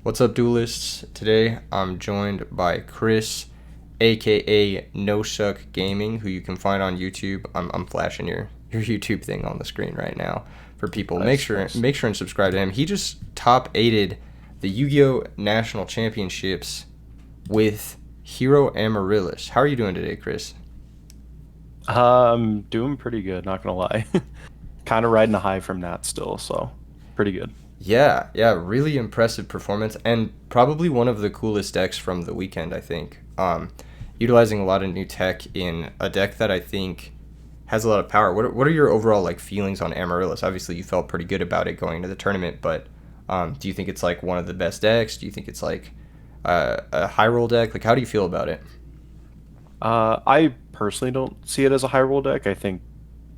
What's up, duelists? Today I'm joined by Chris, aka nawcq Gaming, who you can find on YouTube. I'm flashing your YouTube thing on the screen right now for people. Make Nice, sure nice. make sure and subscribe to him. He just top aided the Yu-Gi-Oh National Championships with Hero Amarillis. How are you doing today, Chris? I'm doing pretty good, not gonna lie. Kind of riding a high from Nats still, so pretty good. Yeah, really impressive performance and probably one of the coolest decks from the weekend, I think. Utilizing a lot of new tech in a deck that I think has a lot of power. What are your overall like feelings on Amarillis? Obviously, you felt pretty good about it going into the tournament, but do you think it's like one of the best decks? Do you think it's like a high roll deck? Like, how do you feel about it? I personally don't see it as a high roll deck. I think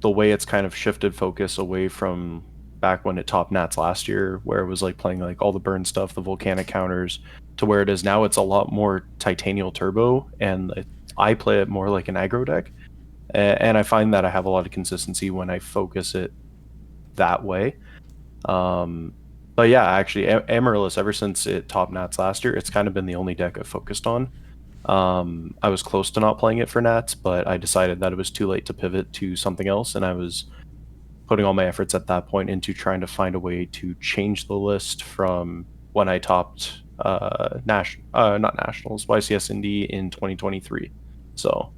the way it's kind of shifted focus away from back when it topped Nats last year, where it was like playing like all the burn stuff, the volcanic counters, to where it is now, it's a lot more Titanial Turbo, and I play it more like an aggro deck. And I find that I have a lot of consistency when I focus it that way. Um, but yeah, actually, Amarillis, ever since it topped Nats last year, it's kind of been the only deck I've focused on. I was close to not playing it for Nats, but I decided that it was too late to pivot to something else, and I was putting all my efforts at that point into trying to find a way to change the list from when I topped not nationals YCS Indy in 2023. So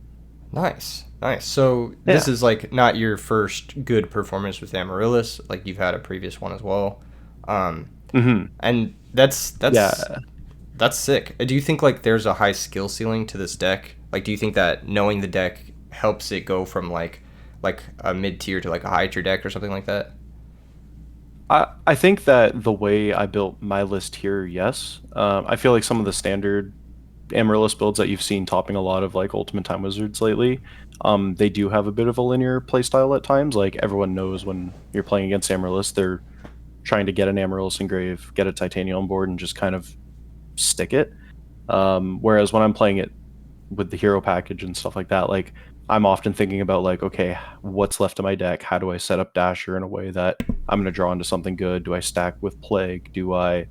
Nice. So this yeah. is like not your first good performance with Amarillis. Like you've had a previous one as well. Um, Hmm. and that's Yeah. that's sick. Do you think like there's a high skill ceiling to this deck? Like, do you think that knowing the deck helps it go from like a mid tier to like a high tier deck or something like that? I think that the way I built my list here, yes. I feel like some of the standard Amaryllis builds that you've seen topping a lot of like Ultimate Time Wizards lately, they do have a bit of a linear playstyle at times. Like everyone knows when you're playing against Amaryllis, they're trying to get an Amaryllis engrave, get a Titanium on board, and just kind of stick it. Whereas when I'm playing it with the hero package and stuff like that, like I'm often thinking about like, okay, what's left of my deck? How do I set up Dasher in a way that I'm going to draw into something good? Do I stack with Plague? Do I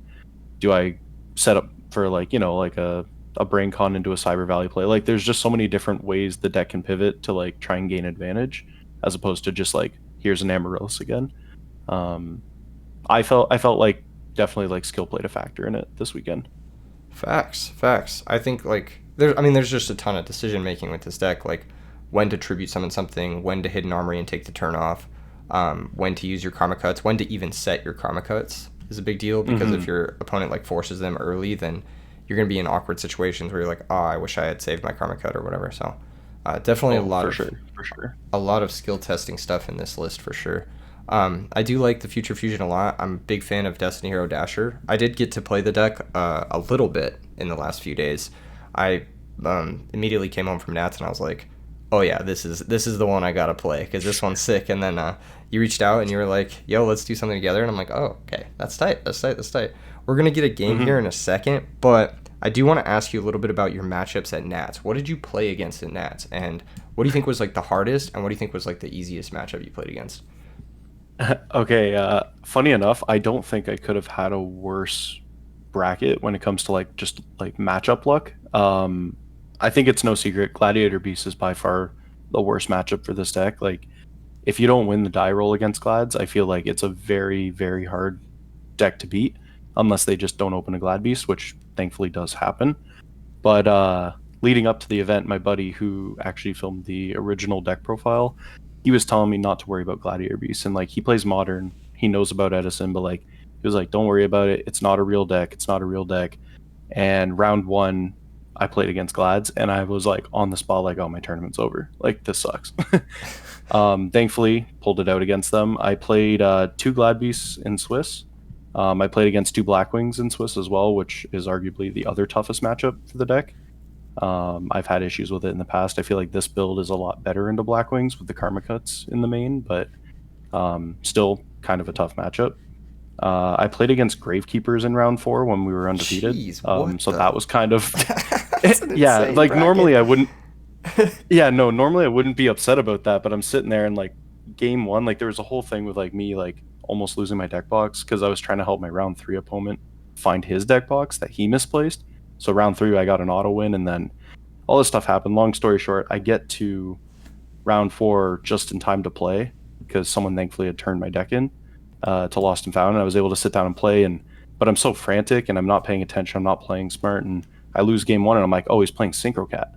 set up for like like a brain con into a Cyber Valley play? Like there's just so many different ways the deck can pivot to like try and gain advantage, as opposed to just like here's an Amaryllis again. Um, I felt like definitely like skill played a factor in it this weekend. Facts. I think like there's just a ton of decision making with this deck, like when to tribute summon something, when to hidden armory and take the turn off, when to use your karma cuts, when to even set your karma cuts is a big deal because if Hmm. your opponent like forces them early, then you're gonna be in awkward situations where you're like, oh, I wish I had saved my karma cut or whatever. So definitely Oh, for sure, for sure. a lot of skill testing stuff in this list for sure. I do like the Future Fusion a lot. I'm a big fan of Destiny Hero Dasher. I did get to play the deck a little bit in the last few days. I immediately came home from Nats and I was like, "Oh yeah, this is the one I gotta play because this one's sick." And then you reached out and you were like, "Yo, let's do something together." And I'm like, "Oh, okay, that's tight. We're gonna get a game here Hmm. in a second, but I do want to ask you a little bit about your matchups at Nats. What did you play against at Nats, and what do you think was like the hardest, and what do you think was like the easiest matchup you played against? Okay, funny enough, I don't think I could have had a worse bracket when it comes to like just like matchup luck. I think it's no secret Gladiator Beast is by far the worst matchup for this deck. Like if you don't win the die roll against Glads, I feel like it's a very, very hard deck to beat unless they just don't open a Glad Beast, which thankfully does happen. But leading up to the event, my buddy who actually filmed the original deck profile, he was telling me not to worry about Gladiator Beast. And like he plays modern, he knows about Edison, but like he was like, don't worry about it. It's not a real deck. It's not a real deck. And round one, I played against Glads, and I was like on the spot, like, oh, my tournament's over. Like this sucks. Thankfully, pulled it out against them. I played two Glad Beasts in Swiss. I played against two Blackwings in Swiss as well, which is arguably the other toughest matchup for the deck. I've had issues with it in the past. I feel like this build is a lot better into Blackwings with the Karma Cuts in the main, but still kind of a tough matchup. I played against Gravekeepers in round four when we were undefeated. Jeez, what So that the? was kind of That's an yeah, insane like normally bracket. I wouldn't yeah, no, normally I wouldn't be upset about that, but I'm sitting there and like game one, like there was a whole thing with like me like almost losing my deck box because I was trying to help my round three opponent find his deck box that he misplaced. So round 3, I got an auto win, and then all this stuff happened. Long story short, I get to round 4 just in time to play because someone thankfully had turned my deck in to Lost and Found, and I was able to sit down and play. But I'm so frantic and I'm not paying attention. I'm not playing smart, and I lose game 1, and I'm like, oh, he's playing Synchro Cat.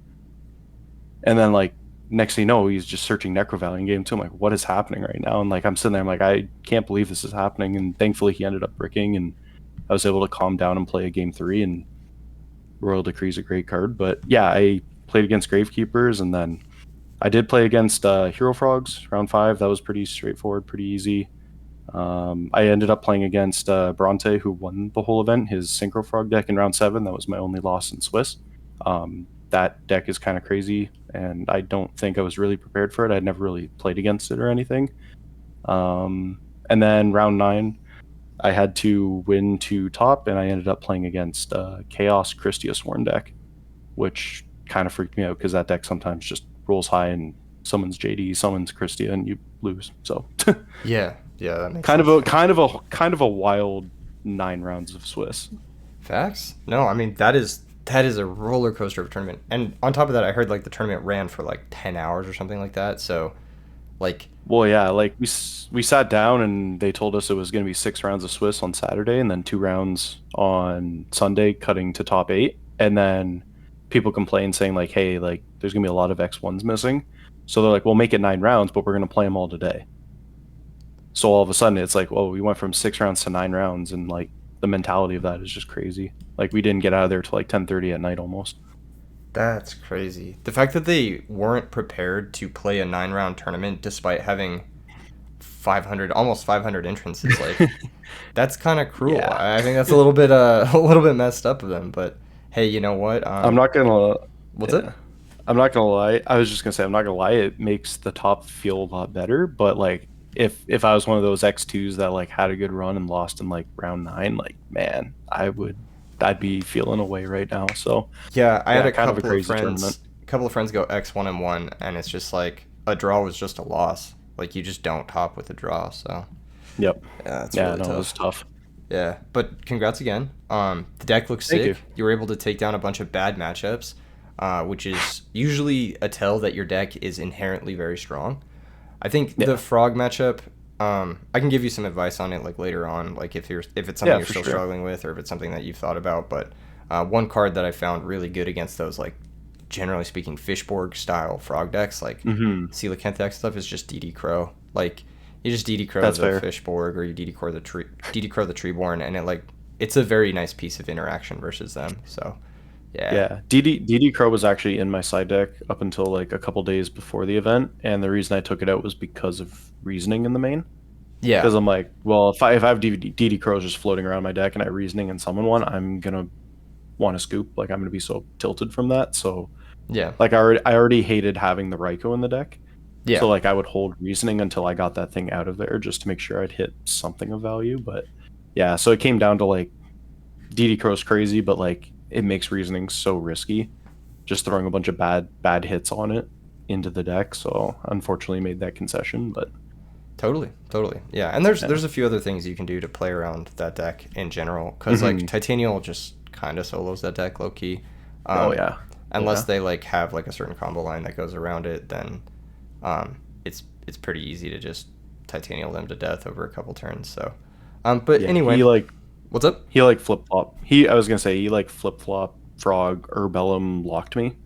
And then like next thing you know, he's just searching Necro Valley in game 2. I'm like, what is happening right now? And like I'm sitting there, I'm like, I can't believe this is happening. And thankfully he ended up bricking, and I was able to calm down and play a game 3. And Royal Decree is a great card. But yeah, I played against Gravekeepers, and then I did play against Hero Frogs round 5. That was pretty straightforward, pretty easy. I ended up playing against Bronte, who won the whole event, his Synchro Frog deck in round 7. That was my only loss in Swiss. That deck is kind of crazy, and I don't think I was really prepared for it. I'd never really played against it or anything. And then round 9, I had to win to top, and I ended up playing against Chaos Christia Sworn deck, which kind of freaked me out because that deck sometimes just rolls high and summons JD, summons Christia, and you lose. So Yeah, that makes kind sense. kind of a wild 9 rounds of Swiss. Facts. No, I mean that is a roller coaster of a tournament. And on top of that, I heard like the tournament ran for like 10 hours or something like that. So like Well, yeah, like we sat down and they told us it was going to be 6 rounds of Swiss on Saturday and then 2 rounds on Sunday, cutting to top 8. And then people complained saying like, hey, like there's going to be a lot of X1s missing. So they're like, we'll make it 9 rounds, but we're going to play them all today. So all of a sudden it's like, well, we went from 6 rounds to 9 rounds, and like the mentality of that is just crazy. Like we didn't get out of there till like 10:30 at night almost. that's crazy. The fact that they weren't prepared to play a 9-round tournament despite having 500 almost 500 entrants is like that's kind of cruel. Yeah. I think that's a little bit a little bit messed up of them, but hey, you know what? I'm not gonna. What's Yeah. it? I'm not gonna lie. I was just gonna say I'm not gonna lie. It makes the top feel a lot better. But like, if I was one of those X2s that like had a good run and lost in like round 9, like man, I'd be feeling away right now. So Yeah, I had yeah, a kind of a couple of crazy tournament. friends go X1 and 1, and it's just like a draw was just a loss. Like you just don't top with a draw, so Yep. yeah, it's Yeah, really no, it was tough. tough. Yeah, but congrats again. The deck looks Thank you. sick. You were able to take down a bunch of bad matchups, which is usually a tell that your deck is inherently very strong. I think the Yeah. frog matchup. I can give you some advice on it like later on, like if it's something Yeah, you're for still sure. struggling with, or if it's something that you've thought about. But one card that I found really good against those, like generally speaking, Fishborg style frog decks, like Hmm. Coelacanth stuff, is just DD Crow. Like you just DD Crow That's the fair. Fishborg, or you DD Crow the Treeborn, and it's a very nice piece of interaction versus them. So yeah, Yeah, DD Crow was actually in my side deck up until like a couple days before the event, and the reason I took it out was because of reasoning in the main. yeah, Because I'm like, well, if I have DD Crows just floating around my deck and I reasoning and summon one, I'm gonna want to scoop. Like I'm gonna be so tilted from that. So yeah, like I already hated having the Raikou in the deck. yeah. So like I would hold reasoning until I got that thing out of there just to make sure I'd hit something of value. But yeah, so it came down to like DD Crow's crazy, but like it makes reasoning so risky. Just throwing a bunch of bad hits on it into the deck. So unfortunately made that concession. But Totally, totally. Yeah, and there's yeah. there's a few other things you can do to play around that deck in general, because like Hmm. Titanial just kind of solos that deck low key. Oh Um, yeah. unless Yeah. they like have like a certain combo line that goes around it, then it's pretty easy to just Titanial them to death over a couple turns. So, but Yeah. anyway, what's up? He like flip flop. I was gonna say he like flip flop frog Urbellum locked me,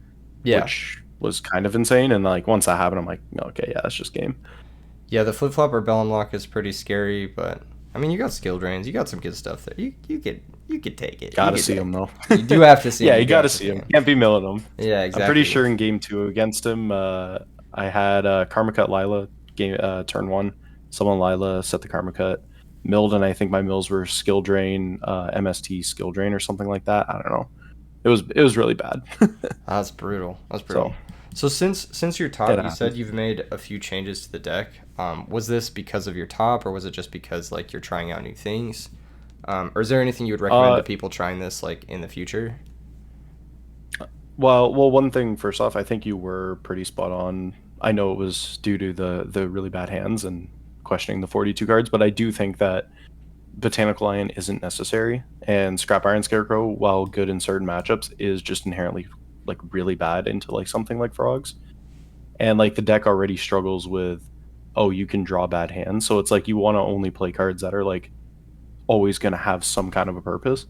Yeah, which was kind of insane. And like once that happened, I'm like, okay, yeah, that's just game. yeah. The flip flop or Bellum Lock is pretty scary, but I mean you got skill drains, you got some good stuff there. You could take it. You Gotta could see take him though. it. You do have to see Yeah, him. you You do have gotta to see see him. him. Can't be milling him. Yeah, I'm pretty exactly. sure in game 2 against him, I had Karma Cut Lila game turn 1. Someone Lila set the Karma Cut. Milled, and I think my mills were skill drain, MST skill drain or something like that. I don't know. It was really bad. That's brutal. That's brutal. So So since your it top, you said happens. you've made a few changes to the deck. Was this because of your top, or was it just because like you're trying out new things? Or is there anything you would recommend Uh, to people trying this like in the future? well, one thing first off, I think you were pretty spot on. I know it was due to the really bad hands and questioning the 42 cards, but I do think that Botanical Lion isn't necessary, and Scrap Iron Scarecrow, while good in certain matchups, is just inherently like really bad into like something like Frogs. And like the deck already struggles with, oh, you can draw bad hands, so it's like you want to only play cards that are like always going to have some kind of a purpose.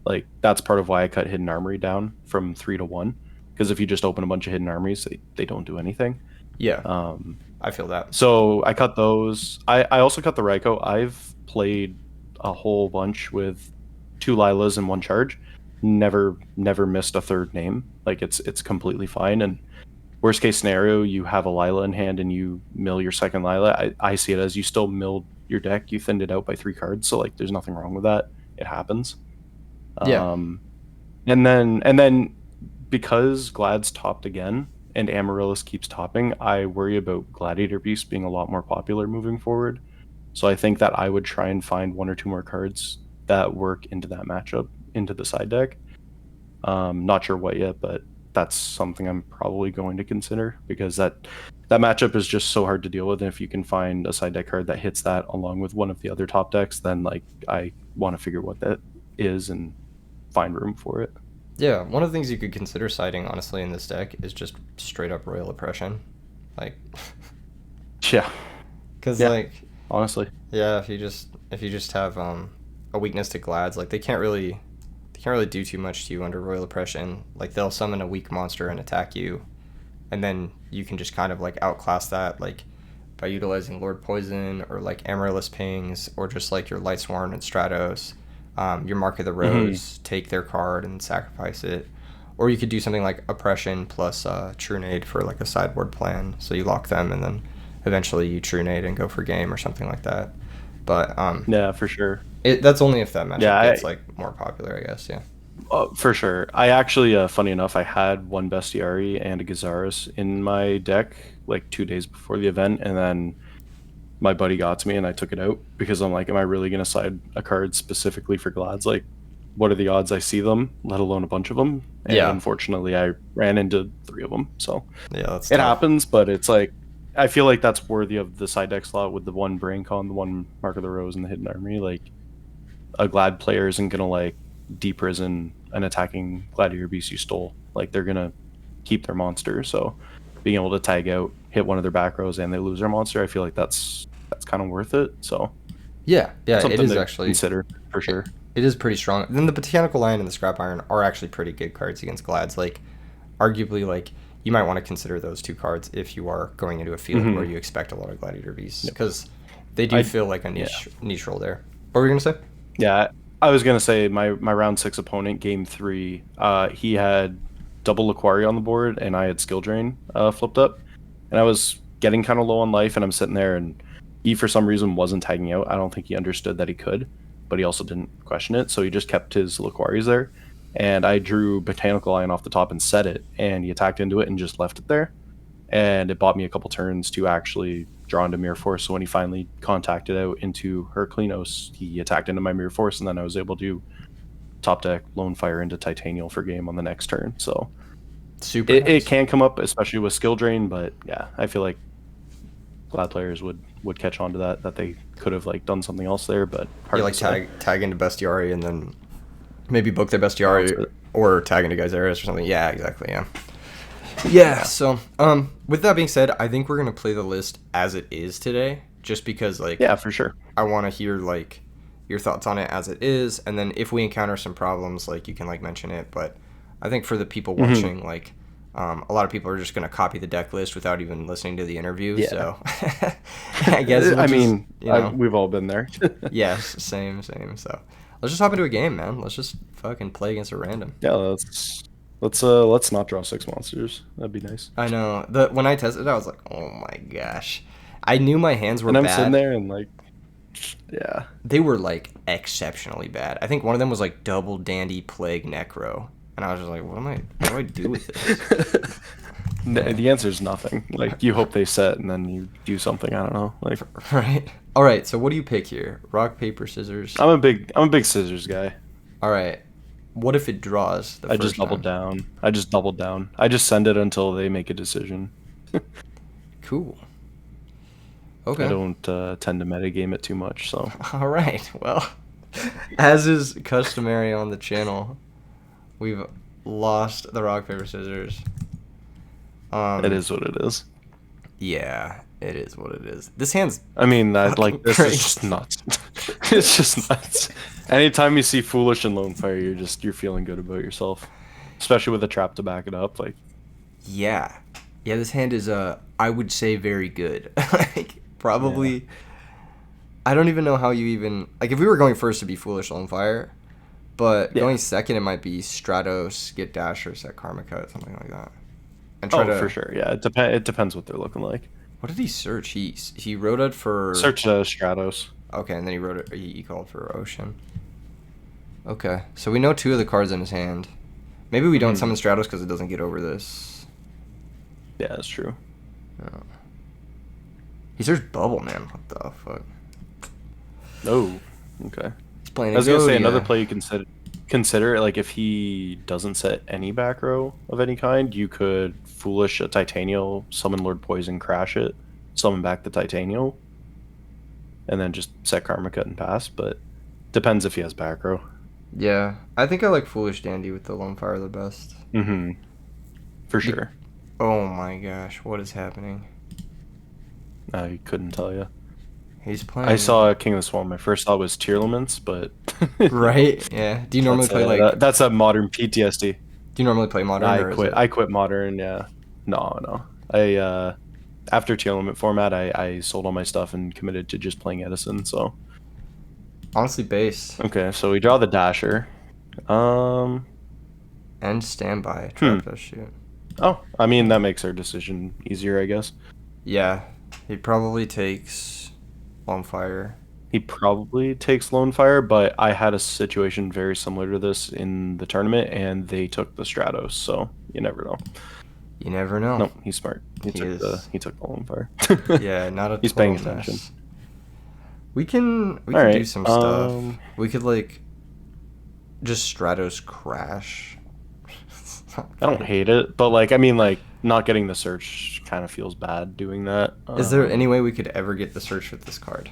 Like that's part of why I cut Hidden Armory down from 3 to 1, because if you just open a bunch of Hidden Armories, they don't do anything. Yeah, Um, I feel that. so I cut those. I also cut the Raikou. I've played a whole bunch with 2 Lilas and 1 Charge. Never missed a third name. Like it's completely fine. And worst case scenario, you have a Lila in hand and you mill your second Lila. I see it as you still milled your deck. You thinned it out by 3 cards. So like there's nothing wrong with that. It happens. Yeah, And then because Glad's topped again and Amaryllis keeps topping, I worry about Gladiator Beast being a lot more popular moving forward. So I think that I would try and find 1 or 2 more cards that work into that matchup into the side deck. Not sure what yet, but that's something I'm probably going to consider, because that matchup is just so hard to deal with. And if you can find a side deck card that hits that along with one of the other top decks, then like I want to figure what that is and find room for it. yeah. One of the things you could consider siding, honestly, in this deck is just straight up Royal Oppression, like, Yeah, because yeah. like, Honestly, yeah, if you just have a weakness to Glads, like they can't really do too much to you under Royal Oppression. Like they'll summon a weak monster and attack you, and then you can just kind of like outclass that, like by utilizing Lord Poison or like Amaryllis Pings or just like your Lightsworn and Stratos, your Mark of the Rose, take their card and sacrifice it. Or you could do something like Oppression plus Trunade for like a sideboard plan. So you lock them and then eventually you Trunade and go for game or something like that. But yeah, for sure. that's only if that matchup Yeah, gets like more popular, I guess. Yeah. for sure. I actually, funny enough, I had one Bestiary and a Gizaris in my deck like 2 days before the event, and then my buddy got to me and I took it out because I'm like, am I really going to side a card specifically for Glads? Like, what are the odds I see them, let alone a bunch of them? And Yeah. unfortunately, I ran into 3 of them. So Yeah, that's it tough. happens, but it's like, I feel like that's worthy of the side deck slot with the 1 Braincon, the 1 Mark of the Rose, and the Hidden Armory. Like, a Glad player isn't going to like deep prison an attacking Gladiator Beast you stole. Like, they're going to keep their monster. So being able to tag out, hit one of their back rows, and they lose their monster, I feel like that's kind of worth it. So Yeah, yeah, it something is to actually. consider for It, sure. it is pretty strong. Then the Botanical Lion and the Scrap Iron are actually pretty good cards against Glads. Like, arguably, like you might want to consider those two cards if you are going into a field where you expect a lot of Gladiator Beasts, Yep. because they do I feel like a Yeah. niche role there. What were you gonna say? Yeah, I was gonna say my round 6 opponent, game 3, he had double Aquari on the board, and I had Skill Drain flipped up, and I was getting kind of low on life, and I'm sitting there, and he for some reason wasn't tagging out. I don't think he understood that he could, but he also didn't question it, so he just kept his Laquaris there, and I drew Botanical Lion off the top and set it, and he attacked into it and just left it there, and it bought me a couple turns to actually draw into Mirror Force. So when he finally contacted out into Herclinos, he attacked into my Mirror Force, and then I was able to top deck Lone Fire into Titanial for game on the next turn. So Super it nice. can come up, especially with skill drain, but yeah, I feel like Glad players would catch on to that they could have like done something else there, but hard You to like say. tag into Bestiari and then maybe book their Bounce Bestiari it. or tag into Geyseris or something. Yeah, exactly. Yeah. Yeah. So, with that being said, I think we're gonna play the list as it is today, just because like Yeah, for sure. I want to hear like your thoughts on it as it is, and then if we encounter some problems, like you can like mention it. But I think for the people Hmm. watching, like a lot of people are just gonna copy the deck list without even listening to the interview. Yeah. So I guess we'll I just mean, we've all been there. yes, same. So let's just hop into a game, man. Let's just fucking play against a random. Yeah, let's not draw 6 monsters. That'd be nice. I know the when I tested it, I was like, oh my gosh, I knew my hands were And I'm sitting bad. there and like, yeah. They were like exceptionally bad. I think one of them was like double dandy plague necro, and I was just like, what do I do with this? Yeah. The answer is nothing. Like, you hope they set and then you do something. I don't know. Like, Right. All right. So what do you pick here? Rock, paper, scissors. I'm a big scissors guy. All right. What if it draws the I first just doubled time? down. I just doubled down. I just send it until they make a decision. Cool. I Okay. don't tend to metagame it too much, so All right. Well, as is customary on the channel, we've lost the rock paper scissors. it is what it is. Yeah, it is what it is. This hand's I mean, fucking this is just crazy. nuts. It's just nuts. Anytime you see Foolish and Lone Fire, you're feeling good about yourself, especially with a trap to back it up. Like, Yeah. Yeah, this hand is I would say very good. Like yeah, probably I don't even know how you even like if we were going first it'd be Foolish Lone Fire, but yeah. going second it might be Stratos, Get Dasher, Set Karma Cut, something like that. And try Oh, for to sure. Yeah, it depends what they're looking like. what did he search? He wrote it for Search Stratos. okay, and then he wrote it he called for Ocean. Okay. So we know two of the cards in his hand. Maybe we don't summon Stratos because it doesn't get over this. Yeah, that's true. No. He searched Bubble, man. What the fuck? Oh, okay. He's playing I was gonna say Agodia. another play you consider like if he doesn't set any back row of any kind, you could Foolish a Titanial, summon Lord Poison, crash it, summon back the Titanial, and then just set Karma Cut and pass. But depends if he has back row. Yeah, I think I like Foolish Dandy with the Lone Fire the best. Mm-hmm. For sure. Oh my gosh, what is happening? I couldn't tell you. He's playing. I saw King of the Swarm. My first thought was Tearlaments, but Right? Yeah. Do you normally play like? that's a modern PTSD. Do you normally play Modern or is it? I quit modern. Yeah. No. I after tier limit format, I sold all my stuff and committed to just playing Edison. So Honestly, base okay, so we draw the dasher. Um. and standby trap does shoot. Oh, I mean that makes our decision easier, I guess. Yeah, he probably takes Lone Fire. He probably takes Lone Fire, but I had a situation very similar to this in the tournament, and they took the Stratos. So you never know. You never know. No, he's smart. He took the Lone Fire. Yeah, not a He's total paying attention. mess. We can All do right, some stuff. We could like just Stratos crash. I don't hate it, but like I mean, like not getting the search kind of feels bad doing that. Is there any way we could ever get the search with this card?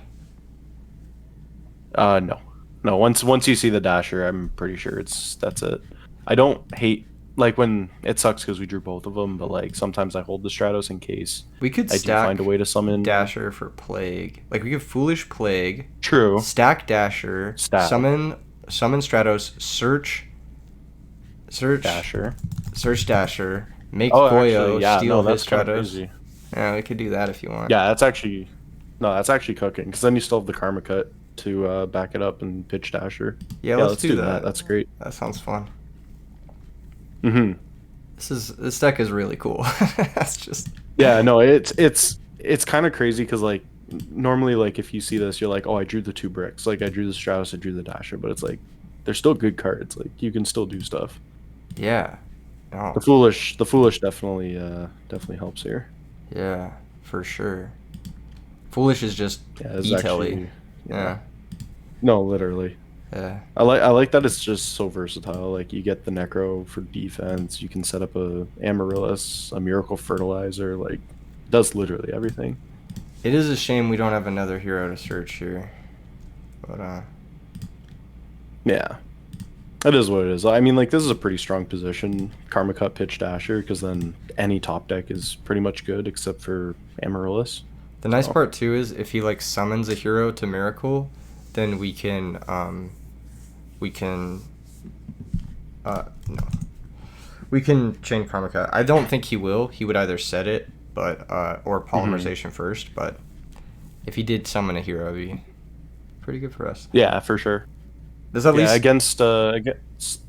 No. Once you see the dasher, I'm pretty sure that's it. I don't hate like when it sucks because we drew both of them, but like sometimes I hold the Stratos in case We could I do stack find a way to summon Dasher for Plague. Like we could Foolish Plague, True. stack Dasher, Stack. summon Stratos, search Dasher. Dasher, make Oh, Goyo, actually, yeah, steal no, his that's kind of Stratos. crazy. Yeah, we could do that if you want. Yeah, that's actually cooking because then you still have the Karma Cut to back it up and pitch Dasher. Yeah, let's do that. That's great. That sounds fun. Mm-hmm. This deck is really cool. That's just Yeah, no, it's kind of crazy because like normally like if you see this, you're like, oh, I drew the two bricks, like I drew the Stratos, I drew the Dasher, but it's like they're still good cards. Like you can still do stuff. yeah. No. The foolish definitely helps here. Yeah, for sure. Foolish is just Yeah, it's e-telly. actually Yeah. No, literally. Yeah. I like that it's just so versatile. Like you get the Necro for defense, you can set up a Amarillis, a Miracle Fertilizer, like it does literally everything. It is a shame we don't have another hero to search here. But Yeah. That is what it is. I mean, like this is a pretty strong position. Karma Cut, pitch Dasher, because then any top deck is pretty much good except for Amarillis. the nice part too is if he like summons a hero to Miracle, then we can no. We can chain Karma Cut. I don't think he will. He would either set it but or polymerization first, but if he did summon a hero, it'd be pretty good for us. Yeah, for sure. There's at least against I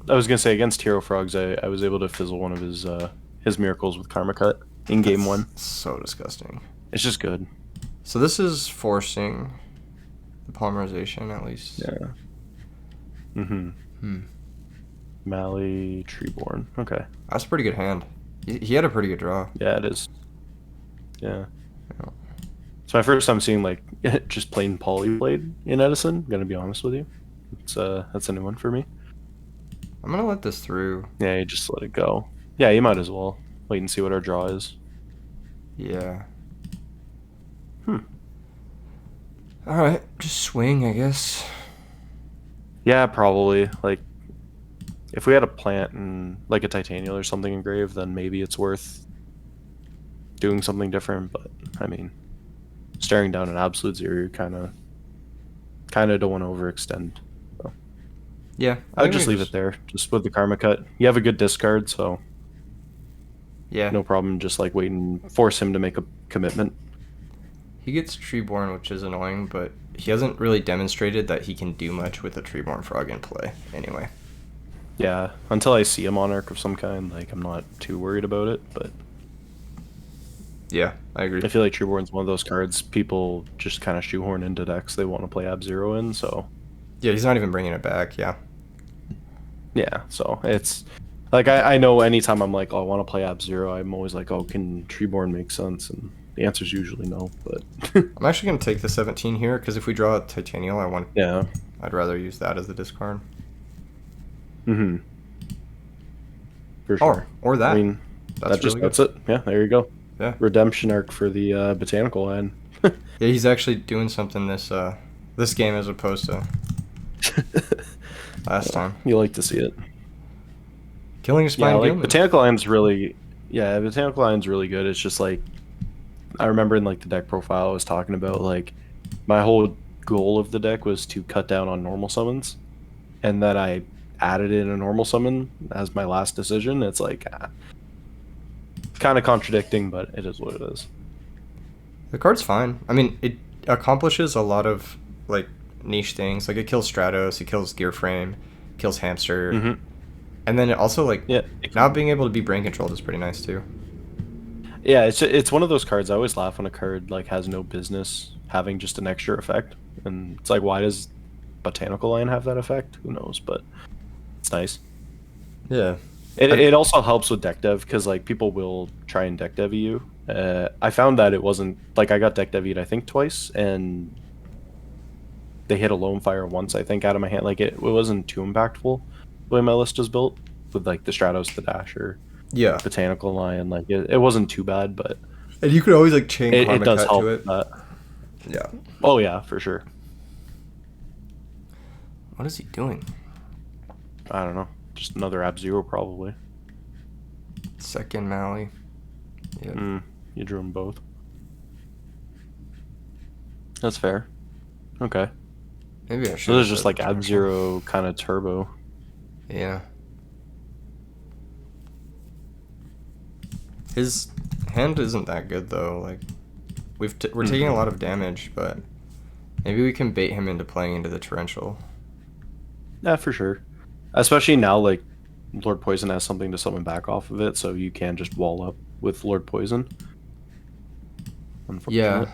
was gonna say against Hero Frogs, I was able to fizzle one of his miracles with Karma Cut in game one. So disgusting. It's just good. So this is forcing the polymerization at least. Yeah. Mally Treeborn. Okay. That's a pretty good hand. He had a pretty good draw. Yeah, it is. Yeah. Yeah. It's my first time seeing like just plain Polyblade in Edison. I'm gonna be honest with you. That's a new one for me. I'm gonna let this through. Yeah, you just let it go. Yeah, you might as well wait and see what our draw is. Yeah. All right, just swing, I guess. Yeah, probably. Like, if we had a plant and like a titanial or something engraved, then maybe it's worth doing something different. But I mean, staring down an absolute zero, you kind of don't want to overextend. So Yeah, I I'd think we just can leave it there, just with the karma cut. You have a good discard, so Yeah, no problem. Just like waiting, force him to make a commitment. he gets Treeborn, which is annoying, but he hasn't really demonstrated that he can do much with a Treeborn frog in play. Anyway. Yeah, until I see a monarch of some kind, like I'm not too worried about it. But Yeah, I agree. I feel like Treeborn's one of those cards people just kind of shoehorn into decks they want to play Ab Zero in. So Yeah, he's not even bringing it back. Yeah. yeah, so it's like I know anytime I'm like, oh, I want to play Ab Zero, I'm always like, oh, can Treeborn make sense? And the answer is usually no. But I'm actually gonna take the 17 here because if we draw a Titanial, yeah, I'd rather use that as the discard. mm-hmm. For sure. Or that. I mean, that's it. Yeah, there you go. Yeah. Redemption arc for the botanical line. Yeah, he's actually doing something this game as opposed to last time. You like to see it. Killing a spine like Gilman. botanical line's really good. It's just like I remember in like the deck profile I was talking about, like my whole goal of the deck was to cut down on normal summons, and then I added in a normal summon as my last decision. It's like kind of contradicting, but it is what it is. The card's fine. I mean, it accomplishes a lot of like niche things. Like it kills Stratos, it kills Gear Frame, kills Hamster, and then it also like not being able to be brain controlled is pretty nice too. Yeah, it's one of those cards. I always laugh when a card like has no business having just an extra effect, and it's like, why does Botanical Line have that effect? Who knows? But it's nice. Yeah. It also helps with deck dev because like people will try and deck dev you. I found that it wasn't like I got deck devied I think twice, and they hit a lone fire once I think out of my hand. Like it wasn't too impactful the way my list is built with like the Stratos, the Dasher, Botanical Line. Like it wasn't too bad, but and you could always like chain it does cut help to it. Yeah. Oh yeah, for sure. What is he doing? I don't know. Just another Ab Zero probably. Second Maui. Yeah. You drew them both. That's fair. Okay. Maybe I should. So this is just like Ab Zero kind of turbo. Yeah. His hand isn't that good though. Like we're taking a lot of damage, but maybe we can bait him into playing into the torrential. Yeah, for sure. Especially now, like Lord Poison has something to summon back off of it, so you can just wall up with Lord Poison. Yeah.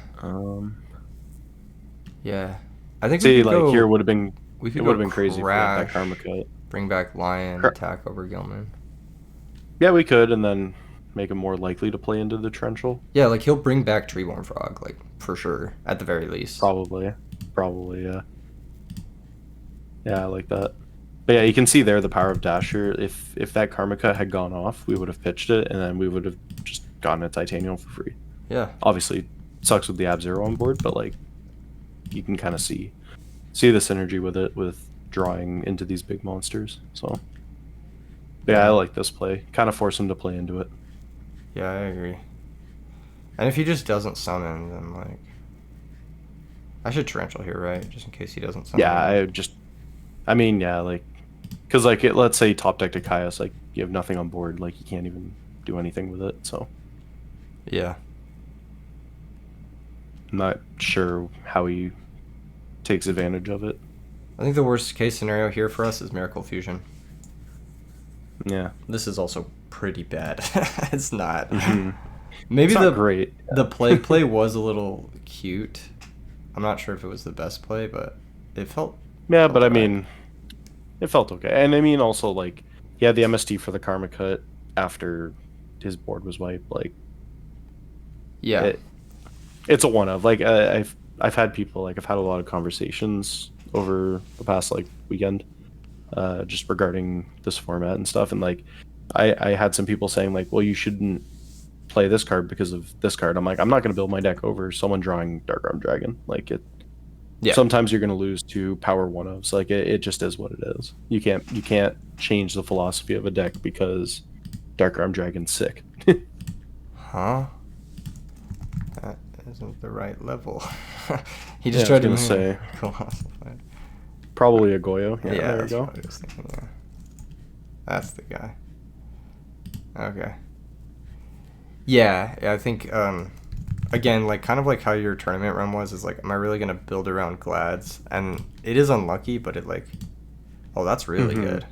Yeah. I think see, like here would have been it would have been crazy if we had that Karma cut. Bring back Lion, attack over Gilman. Yeah, we could, and then make him more likely to play into the torrential. Yeah, like he'll bring back Treeborn Frog, like for sure, at the very least. Probably, yeah. Yeah, I like that. But yeah, you can see there the power of Dasher. If that Karma Cut had gone off, we would have pitched it, and then we would have just gotten a Titanium for free. Yeah. Obviously, sucks with the Ab Zero on board, but like you can kind of see the synergy with it with drawing into these big monsters. So yeah, I like this play. Kind of force him to play into it. Yeah, I agree. And if he just doesn't summon, then like I should torrential here, right? Just in case he doesn't summon. Yeah, I mean, yeah, like, because like let's say top deck to Kaios, like you have nothing on board, like you can't even do anything with it. So yeah, I'm not sure how he takes advantage of it. I think the worst case scenario here for us is Miracle Fusion. Yeah, this is also pretty bad. It's not. Maybe it's not great. The play was a little cute. I'm not sure if it was the best play, but it felt. Yeah, but I mean, it felt okay. And I mean, also, like, he had the MST for the Karma Cut after his board was wiped. Like, yeah, it's a one of. Like, I've had people, like, I've had a lot of conversations over the past, like, weekend just regarding this format and stuff. And, like, I had some people saying, like, well, you shouldn't play this card because of this card. I'm like, I'm not going to build my deck over someone drawing Dark Arm Dragon. Like, Yeah. Sometimes you're going to lose to power one ofs. Like it just is what it is. You can't change the philosophy of a deck because Dark Arm Dragon's sick. Huh? That isn't the right level. He Yeah, just I was tried to gonna move. say Colossal Fighter. probably a Goyo. Yeah, Yeah, there you that's go. what I was thinking. Yeah. That's the guy. Okay. Yeah, I think again, like kind of like how your tournament run was, is like, am I really gonna build around Glads? And it is unlucky, but it like, oh, that's really Mm-hmm. good.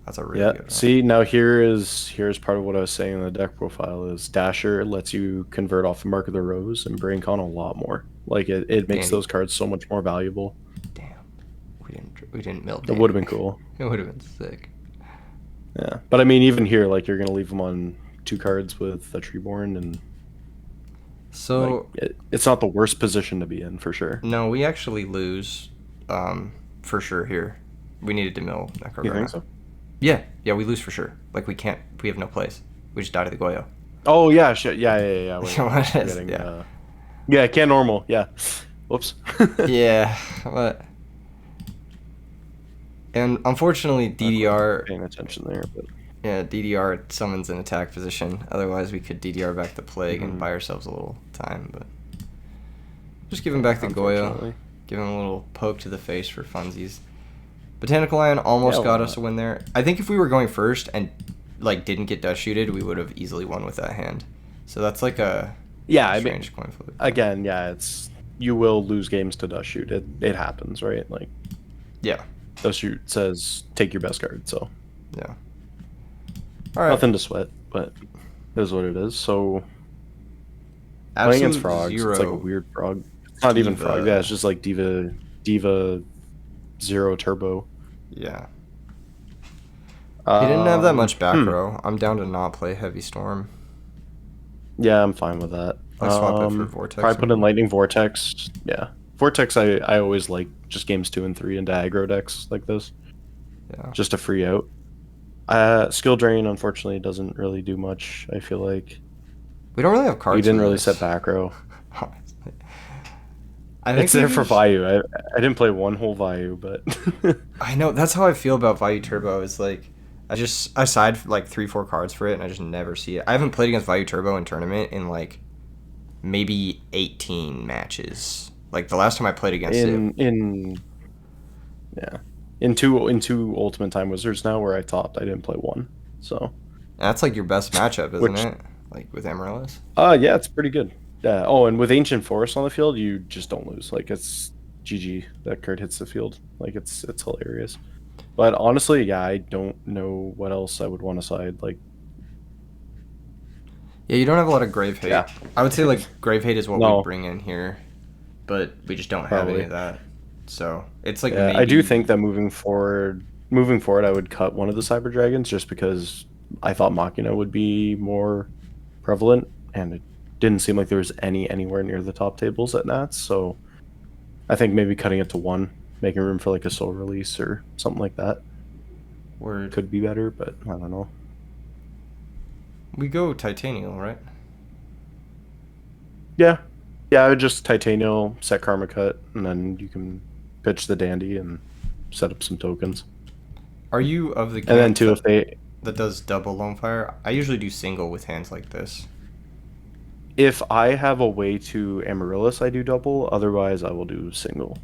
That's a really Yeah. good run. See, now here's part of what I was saying in the deck profile is Dasher lets you convert off the Mark of the Rose and Brain Con a lot more. Like it makes Dandy. those cards so much more valuable. Damn. We didn't mill It would Dandy. have been cool. It would have been sick. Yeah. But I mean, even here, like you're gonna leave them on 2 cards with a Treeborn, and like So it's not the worst position to be in for sure. no, we actually lose, for sure here. We needed to mill You think Necrogona. so? Yeah, we lose for sure. Like we can't. We have no place. We just died to the Goyo. Oh yeah, shit. Yeah. Wait, What I'm is- forgetting. yeah. Yeah, can normal. Yeah. Whoops. Yeah, but and unfortunately Not quite DDR, paying attention there, but yeah, DDR summons an attack position. Otherwise, we could DDR back the Plague and Mhm. buy ourselves a little time. But just give him back the Goyo. Unfortunately. Give him a little poke to the face for funsies. Botanical Lion almost Yeah, got why us a not? win there. I think if we were going first and like didn't get dust shooted, we would have easily won with that hand. So that's like a Yeah, I mean, strange coin flip. again, yeah, it's you will lose games to dust shoot. It happens, right? Like Yeah, dust shoot says take your best card, so yeah. All right. nothing to sweat, but it is what it is. So playing Absolute against frogs, zero. it's like a weird frog. It's not even Diva. frog. Yeah, it's just like Diva Zero Turbo. Yeah. He didn't have that much back hmm. row. I'm down to not play Heavy Storm. Yeah, I'm fine with that. I swap it for Vortex. Probably put in Lightning Vortex. Yeah, Vortex. I always like just games 2 and 3 into aggro decks like this, Yeah. just to free out. Skill Drain unfortunately doesn't really do much. I feel like We don't really have cards. he didn't for really this, set back row. honestly. I think It's there for just- value. I didn't play one whole value, but I know that's how I feel about Value Turbo. Is like I side like 3-4 cards for it, and I just never see it. I haven't played against Value Turbo in tournament in like maybe 18 matches. Like the last time I played against it. in two Ultimate Time Wizards now where I topped, I didn't play one. So That's like your best matchup, isn't Which- it? Like with Amarillis. yeah, it's pretty good. Oh, and with Ancient Forest on the field, you just don't lose. Like it's GG. That card hits the field. Like it's hilarious. But honestly, yeah, I don't know what else I would want to side. Like Yeah, you don't have a lot of Grave Hate. Yeah. I would say like Grave Hate is what No. we bring in here, but we just don't have any Probably. of that. So it's like yeah, maybe... I do think that moving forward, I would cut one of the Cyber Dragons just because I thought Machina would be more prevalent, and it didn't seem like there was anywhere near the top tables at Nats. So I think maybe cutting it to one, making room for like a Soul Release or something like that Word. could be better, but I don't know. We go Titanial, right? Yeah, I would just Titanial, set Karma Cut, and then you can pitch the Dandy and set up some tokens. Are you of the And then camp too, if they that does double Lone Fire? I usually do single with hands like this. if I have a way to Amarillis, I do double. Otherwise, I will do single.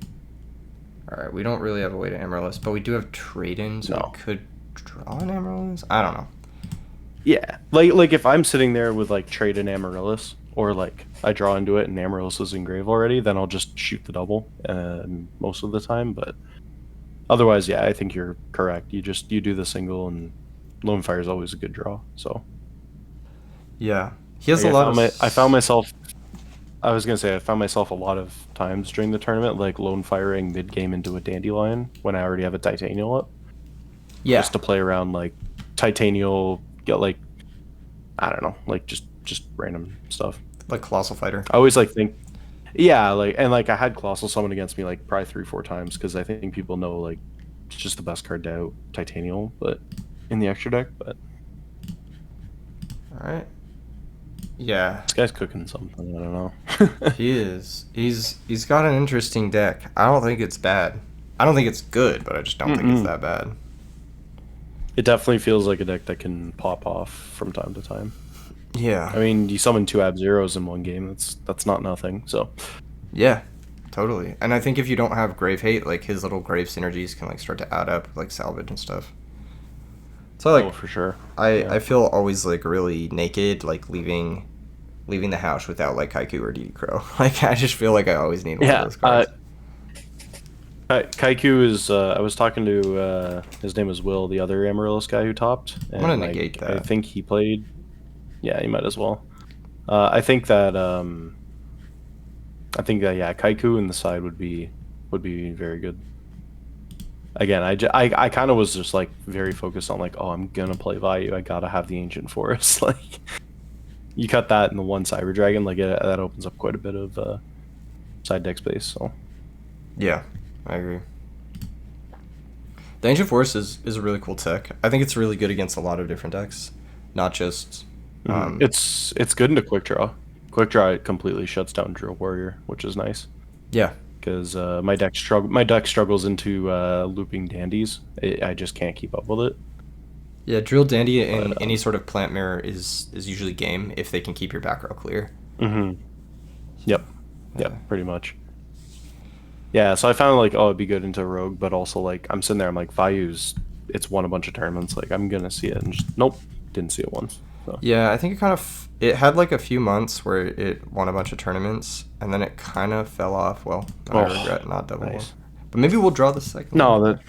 All right, we don't really have a way to Amarillis, but we do have trade-ins. No. We could draw an Amarillis. I don't know. Yeah, like if I'm sitting there with like trade and Amarillis, or like I draw into it and Amarillis is engraved already, then I'll just shoot the double most of the time. But otherwise, yeah, I think you're correct. You do the single, and Lone Fire is always a good draw. So Yeah, he has like, a lot of. I found myself. I was gonna say I found myself a lot of times during the tournament like lone firing mid game into a Dandelion when I already have a Titanial up, Yeah, just to play around like Titanial, get like I don't know, like just random stuff. like Colossal Fighter. I always like think, yeah, like and like I had Colossal Summon against me like probably 3-4 times because I think people know like it's just the best card to out Titanial, but in the extra deck. But All right. Yeah, This guy's cooking something. I don't know. he is. He's got an interesting deck. I don't think it's bad. I don't think it's good, but I just don't think it's Mm-mm. that bad. It definitely feels like a deck that can pop off from time to time. Yeah. I mean, you summon 2 Ab Zeros in one game. That's not nothing. So Yeah. Totally. And I think if you don't have Grave Hate, like his little Grave synergies can like start to add up, like salvage and stuff. So oh, like for sure. I feel always like really naked, like leaving the house without like Kaiku or DD Crow. Like I just feel like I always need one of Yeah. those cards. Kaiku is. I was talking to his name is Will, the other Amarillis guy who topped, I'm gonna and negate like I that. think he played. Yeah, you might as well. I think that yeah, Kaiku in the side would be very good. Again, I kind of was just like very focused on like, oh, I'm gonna play Vayu. I gotta have the Ancient Forest. Like you cut that in the one Cyber Dragon, like that opens up quite a bit of side deck space. So Yeah, I agree. The Ancient Force is a really cool tech. I think it's really good against a lot of different decks, not just. it's good into Quick Draw. Quick Draw it completely shuts down Drill Warrior, which is nice. Yeah, Because my deck struggles into looping dandies. I just can't keep up with it. yeah. Drill Dandy in But any sort of plant mirror is usually game if they can keep your back row clear. yep, Yeah. pretty much. Yeah, so I found like, oh, it'd be good into Rogue, but also like I'm sitting there, I'm like, Value's it's won a bunch of tournaments, like I'm gonna see it, and just nope, didn't see it once. So Yeah, I think it had like a few months where it won a bunch of tournaments, and then it kind of fell off. Well, I regret not double one. nice. But maybe we'll draw the second No, one. that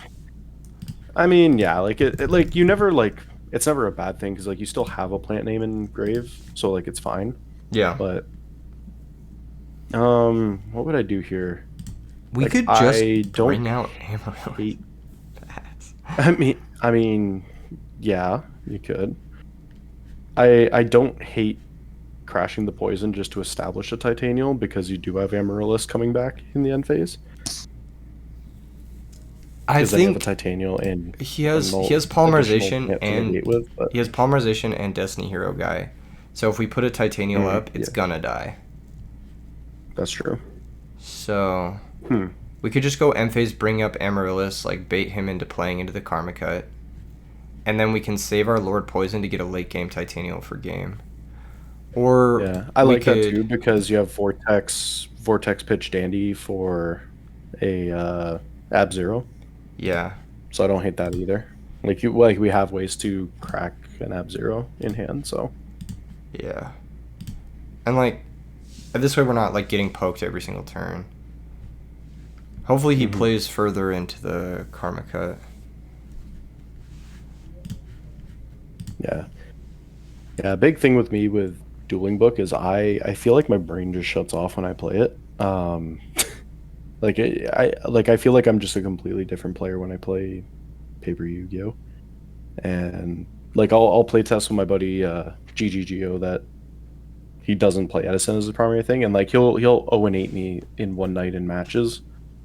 I mean, yeah, like it like you never like it's never a bad thing because like you still have a plant name in Grave, so like it's fine. Yeah, But what would I do here? we Like could just I bring don't out Amarillo. hate. Bats. I mean, yeah, you could. I don't hate crashing the poison just to establish a Titanial because you do have Amaryllis coming back in the end phase. I Because then you have a think Titanial and he has additional polymerization hit to and negate with, but he has polymerization and Destiny Hero guy. So if we put a Titanial up, it's yeah, gonna die. that's true. So Hmm. we could just go end phase, bring up Amarillis, like bait him into playing into the Karma Cut, and then we can save our Lord Poison to get a late game Titanial for game. Or Yeah, I we like that could, too because you have Vortex pitch Dandy for a Ab Zero, yeah, so I don't hate that either. Like we have ways to crack an Ab Zero in hand, so yeah, and like this way we're not like getting poked every single turn. Hopefully he plays further into the Karma Cut. yeah. Yeah, big thing with me with Dueling Book is I feel like my brain just shuts off when I play it. I feel like I'm just a completely different player when I play Paper Yu-Gi-Oh. And like I'll play test with my buddy yugioh that he doesn't play Edison as a primary thing, and like he'll 0-8 me in one night in matches,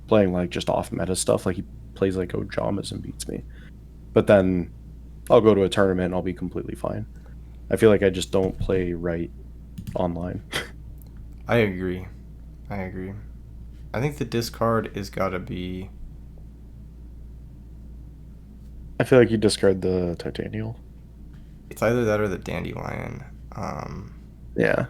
playing like just off meta stuff. Like he plays like Ojamas and beats me. But then I'll go to a tournament and I'll be completely fine. I feel like I just don't play right online. I agree. I agree. I think the discard is gotta be. I feel like you discard the Titanial. It's either that or the Dandelion. Yeah.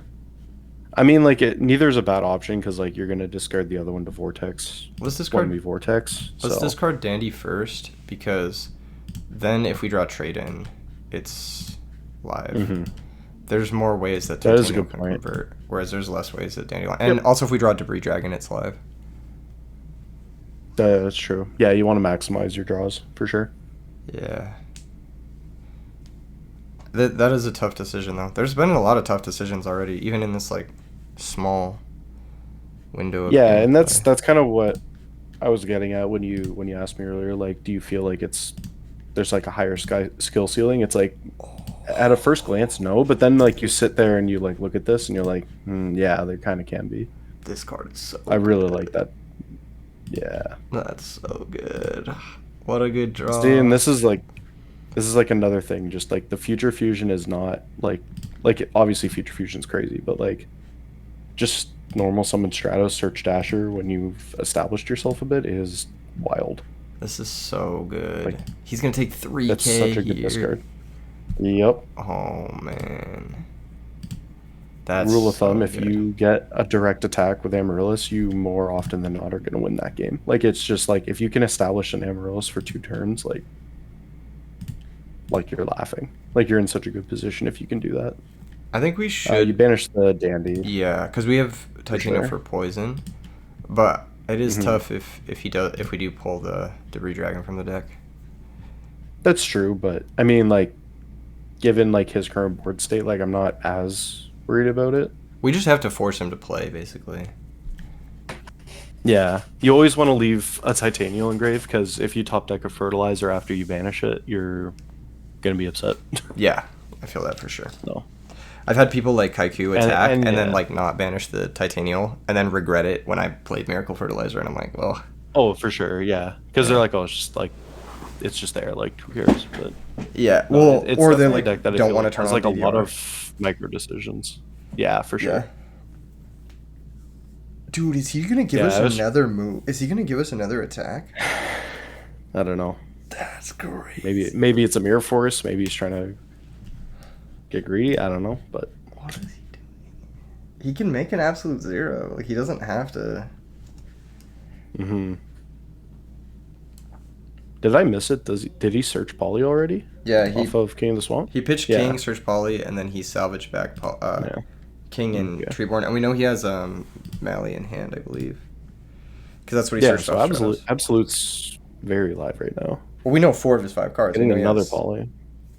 I mean, like neither is a bad option because like you're gonna discard the other one to Vortex. Let's One be discard. Vortex. Let's So discard Dandy first because then if we draw trade in, it's live. There's more ways that that is a Titanium good can point. convert, whereas there's less ways that Dandelion. And also if we draw Debris Dragon, it's live. That's true. Yeah, you want to maximize your draws for sure. Yeah. That is a tough decision though. There's been a lot of tough decisions already, even in this like small window of Yeah, and that's gameplay. kind of what I was getting at when you asked me earlier. Like, do you feel like there's like a higher skill ceiling? It's like at a first glance, no, but then like you sit there and you like look at this and you're like, yeah, there kind of can be. This card is so I really good. like that. Yeah. That's so good. What a good draw. See, and this is like another thing. Just like the future fusion is not like Like obviously Future Fusion's crazy, but like just normal summon Stratos, search Dasher when you've established yourself a bit is wild. This is so good. Like He's gonna take that's 3K such a good here. discard. Yep. Oh man, that's Rule of thumb, so if good. you get a direct attack with Amarillis, you more often than not are going to win that game. Like it's just like if you can establish an Amarillis for 2 turns, like you're laughing. Like you're in such a good position if you can do that. I think we You should. banish the Dandy Yeah, because we have for Titania sure. for poison, but it is Hmm. tough if we do pull the Debris Dragon from the deck. That's true, but I mean, like, given like his current board state, like I'm not as worried about it. We just have to force him to play, basically. Yeah, you always want to leave a Titanial engrave because if you top deck a Fertilizer after you banish it, you're gonna be upset. Yeah, I feel that for sure. No, I've had people like Kaiku attack and then yeah. like not banish the Titanial and then regret it when I played Miracle Fertilizer and I'm like, well, Oh, for sure, yeah. Because they're yeah, like, oh, it's just there. Like, who cares? But yeah. no, Well, it's or they definitely a like deck that I don't feel want to like turn has on like a lot DDR. of micro decisions. Yeah, for Yeah. sure. Dude, is he gonna give Yeah, us I was. another move? Is he gonna give us another attack? I don't know. That's Maybe crazy. maybe it's a Mirror Force. Maybe he's trying to get greedy. I don't know, but. What is he doing? He can make an absolute zero. Like he doesn't have to. Hmm. Did I miss it? Did he search Poly already Yeah, off of King of the Swamp? he pitched Yeah. King, search Poly, and then he salvaged back Yeah. King and Okay. Treeborn, and we know he has Mally in hand, I believe, because that's what he Yeah. searched So off Stratos. Absolute's very live right now. Well, we know 4 of his 5 cards. We Getting know he another has Poly.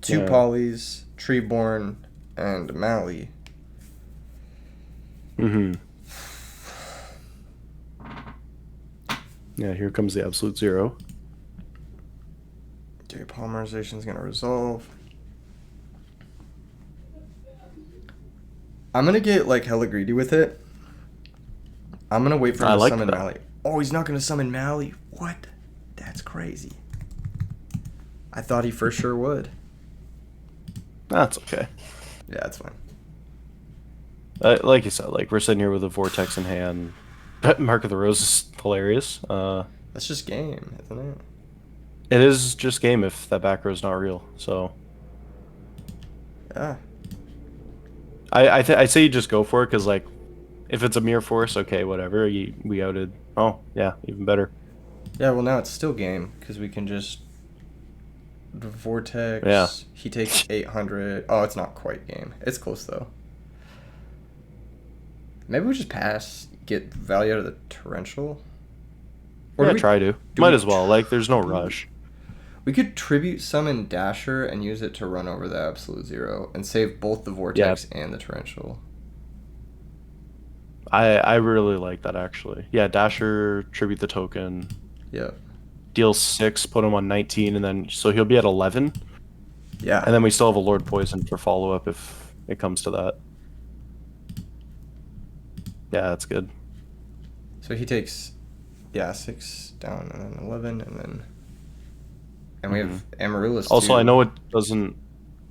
two Yeah. Polys, Treeborn, and Mally. Hmm. Yeah. Here comes the Absolute Zero. Okay, polymerization is gonna resolve. I'm gonna get like hella greedy with it. I'm gonna wait for him I to like summon that. Mally. Oh, he's not gonna summon Mally. What? That's crazy. I thought he for sure would. That's okay. Yeah, that's fine. Like you said, like we're sitting here with a Vortex in hand. Mark of the Rose is hilarious. That's just game, isn't it? It is just game if that back row is not real. So Yeah. I say you just go for it because like if it's a Mirror Force, okay, whatever. We outed. Oh yeah, even better. Yeah, well now it's still game because we can just Vortex. Yeah. He takes 800. Oh, it's not quite game. It's close though. Maybe we just pass, get value out of the torrential. Or Yeah, do we, try to. do Might we as well. Like there's no rush. We could tribute summon Dasher and use it to run over the absolute zero and save both the Vortex and the torrential. I really like that actually. Yeah, Dasher tribute the token, Yeah. deal 6, put him on 19, and then so he'll be at 11, Yeah. and then we still have a Lord Poison for follow up if it comes to that. Yeah, that's good. So he takes, 6 down and then 11 and we have Amarillis Also, too. I know it doesn't.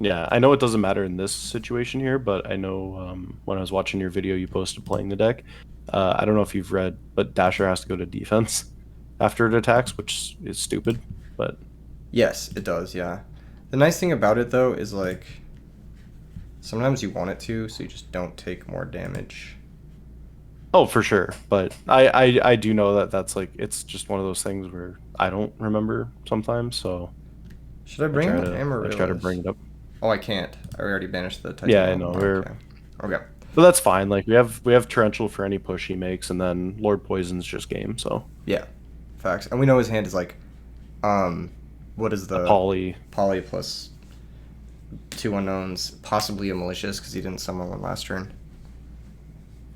Yeah, I know it doesn't matter in this situation here, but I know when I was watching your video you posted playing the deck, I don't know if you've read, but Dasher has to go to defense after it attacks, which is stupid, but Yes, it does, yeah. The nice thing about it though is like sometimes you want it to, so you just don't take more damage. oh, for sure. But I do know that that's like it's just one of those things where I don't remember sometimes, so Should I bring in I Amarillis? try to bring it up. Oh, I can't. I already banished the Yeah, I Titanium. know. Okay. But that's fine. Like we have torrential for any push he makes, and then Lord Poison's just game. So Yeah. Facts. And we know his hand is like, what is the Poly. poly plus 2 unknowns, possibly a malicious because he didn't summon one last turn.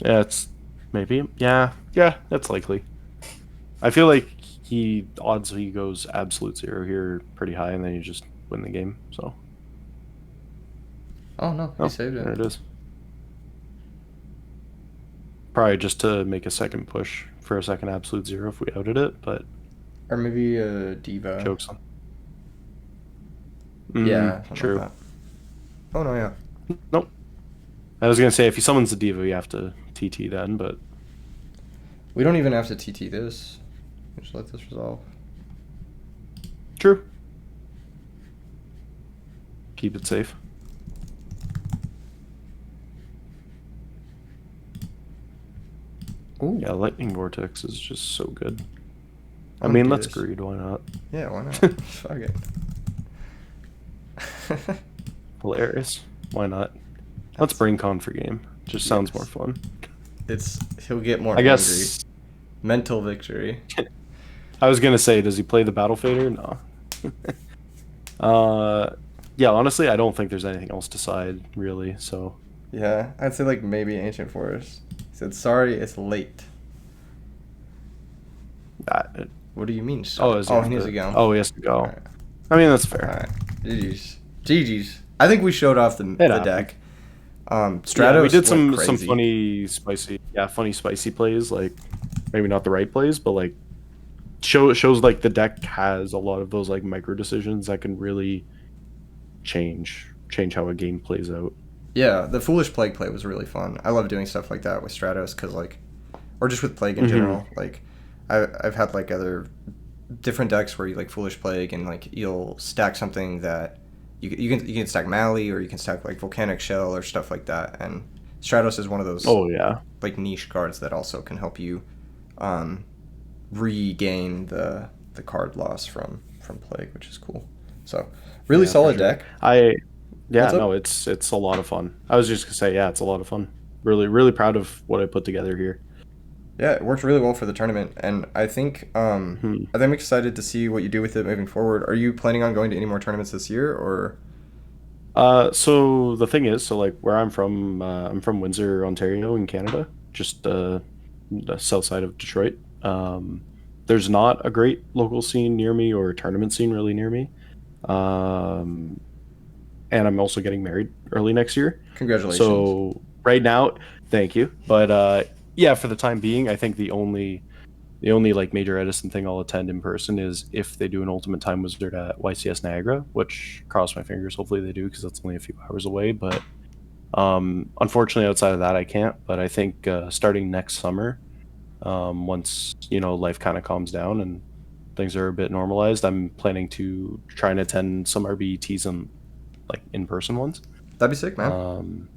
Yeah, it's maybe. Yeah, that's likely. I feel like odds he goes absolute zero here pretty high, and then you just win the game. So Oh no, he saved there it. it is. Probably just to make a second push for a second absolute zero if we outed it, but Or maybe a diva. jokes on. Yeah, something True. like that. Oh no, yeah. Nope. I was gonna say if he summons the diva, you have to TT then, but We don't even have to TT this. Just let this resolve. true. Keep it safe. Ooh. Yeah, Lightning Vortex is just so good. I I'm mean, gonna do let's this. greed. Why not? Yeah, why not? Fuck it. Hilarious. Why not? Let's bring con for game. Just sounds more Yes. fun. He'll get more I angry. guess Mental victory. I was gonna say, does he play the Battle Fader? No. Yeah, honestly, I don't think there's anything else to side, really, so. Yeah, I'd say like maybe Ancient Forest. He said, sorry, it's late. What do you mean? Oh, he needs to go. Oh, he has to go. Alright. I mean, that's fair. Alright. GG's. I think we showed off the happened. deck. Stratos Yeah, we did some went crazy. funny spicy plays, like maybe not the right plays, but like shows like the deck has a lot of those like micro decisions that can really change how a game plays out. Yeah, the Foolish Plague play was really fun. I love doing stuff like that with Stratos because like, or just with Plague in general. Like, I've had like other different decks where you like Foolish Plague and like you'll stack something that you can stack Mally or you can stack like Volcanic Shell or stuff like that. And Stratos is one of those Oh yeah, like niche cards that also can help you regain the card loss from Plague, which is cool. So really yeah, solid for sure. deck. Yeah, What's up? no, it's a lot of fun. I was just gonna say, yeah, it's a lot of fun. Really proud of what I put together here. Yeah, it worked really well for the tournament, and I'm excited to see what you do with it moving forward. Are you planning on going to any more tournaments this year, or? So the thing is, so like where I'm from Windsor, Ontario, in Canada, just the south side of Detroit. There's not a great local scene near me or tournament scene really near me. Um, and I'm also getting married early next year. Congratulations. So right now, thank you. But yeah, for the time being, I think the only like major Edison thing I'll attend in person is if they do an Ultimate Time Wizard at YCS Niagara, which cross my fingers, hopefully they do because that's only a few hours away. But unfortunately, outside of that, I can't. But I think starting next summer, once life kind of calms down and things are a bit normalized, I'm planning to try and attend some RBETs and like in-person ones. That'd be sick, man.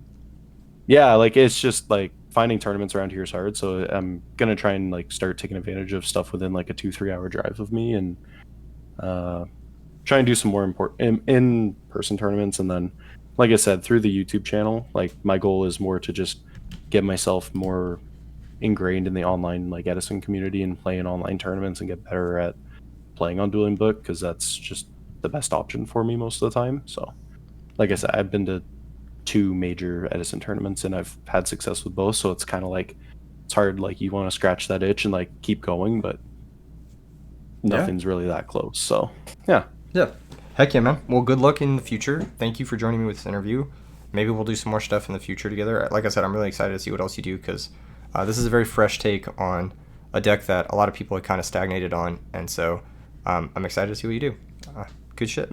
Yeah, like it's just like finding tournaments around here is hard, so I'm gonna try and like start taking advantage of stuff within like a 2-3 hour drive of me, and uh, try and do some more important in-person tournaments. And then, like I said, through the YouTube channel, like my goal is more to just get myself more ingrained in the online like Edison community and play in online tournaments and get better at playing on Dueling Book, because that's just the best option for me most of the time. So like I said, I've been to 2 major Edison tournaments and I've had success with both, so it's kind of like it's hard, like you want to scratch that itch and like keep going, but nothing's really that close. So yeah. Heck yeah, man. Well, good luck in the future. Thank you for joining me with this interview. Maybe we'll do some more stuff in the future together. Like I said, I'm really excited to see what else you do, because this is a very fresh take on a deck that a lot of people had kind of stagnated on, and so I'm excited to see what you do. Good shit.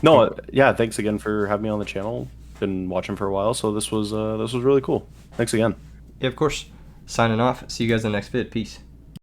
No, yeah, thanks again for having me on the channel. Been watching for a while, so this was really cool. Thanks again. Yeah, of course. Signing off. See you guys in the next vid. Peace.